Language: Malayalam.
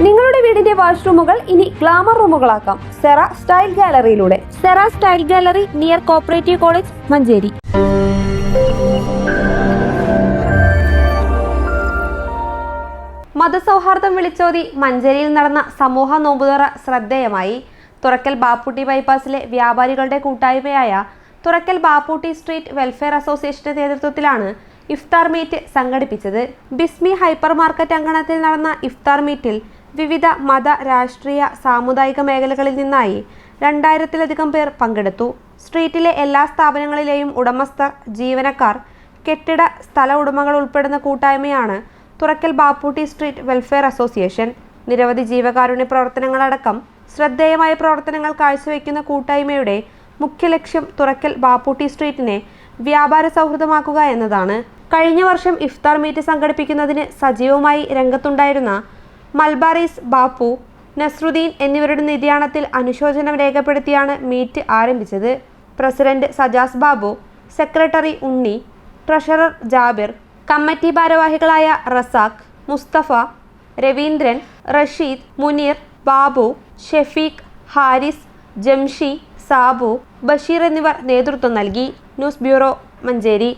നിങ്ങളുടെ വീടിന്റെ വാഷ്റൂമുകൾ ഇനി ഗ്ലാമർ റൂമുകളാക്കാം സെറ സ്റ്റൈൽ ഗാലറിയിലൂടെ. Cera style gallery near cooperative college, Manjeri. മതസൗഹാർദ്ദം വിളിച്ചോതി മഞ്ചേരിയിൽ നടന്ന സമൂഹ നോമ്പുതുറ ശ്രദ്ധേയമായി. തുറക്കൽ ബാപ്പുട്ടി ബൈപ്പാസിലെ വ്യാപാരികളുടെ കൂട്ടായ്മയായ തുറക്കൽ ബാപ്പുട്ടി സ്ട്രീറ്റ് വെൽഫെയർ അസോസിയേഷന്റെ നേതൃത്വത്തിലാണ് ഇഫ്താർ മീറ്റ് സംഘടിപ്പിച്ചത്. ബിസ്മി ഹൈപ്പർ മാർക്കറ്റ് അങ്കണത്തിൽ നടന്ന ഇഫ്താർ മീറ്റിൽ വിവിധ മത, രാഷ്ട്രീയ, സാമുദായിക മേഖലകളിൽ നിന്നായി 2000-ലധികം പേർ പങ്കെടുത്തു. സ്ട്രീറ്റിലെ എല്ലാ സ്ഥാപനങ്ങളിലെയും ഉടമസ്ഥർ, ജീവനക്കാർ, കെട്ടിട സ്ഥല ഉടമകൾ ഉൾപ്പെടുന്ന കൂട്ടായ്മയാണ് തുറക്കൽ ബാപ്പുട്ടി സ്ട്രീറ്റ് വെൽഫെയർ അസോസിയേഷൻ. നിരവധി ജീവകാരുണ്യ പ്രവർത്തനങ്ങളടക്കം ശ്രദ്ധേയമായ പ്രവർത്തനങ്ങൾ കാഴ്ചവെക്കുന്ന കൂട്ടായ്മയുടെ മുഖ്യ ലക്ഷ്യം തുറക്കൽ ബാപ്പുട്ടി സ്ട്രീറ്റിനെ വ്യാപാര സൗഹൃദമാക്കുക എന്നതാണ്. കഴിഞ്ഞ വർഷം ഇഫ്താർ മീറ്റ് സംഘടിപ്പിക്കുന്നതിന് സജീവമായി രംഗത്തുണ്ടായിരുന്ന മൽബാറിസ് ബാപ്പു, നസ്രുദ്ദീൻ എന്നിവരുടെ നിര്യാണത്തിൽ അനുശോചനം രേഖപ്പെടുത്തിയാണ് മീറ്റ് ആരംഭിച്ചത്. പ്രസിഡന്റ് സജാസ് ബാബു, സെക്രട്ടറി ഉണ്ണി, ട്രഷറർ ജാബിർ, കമ്മിറ്റി ഭാരവാഹികളായ റസാഖ്, മുസ്തഫ, രവീന്ദ്രൻ, റഷീദ്, മുനീർ, ബാബു, ഷെഫീഖ്, ഹാരിസ്, ജംഷി, സാബു, ബഷീർ എന്നിവർ നേതൃത്വം നൽകി. News bureau, Manjeri.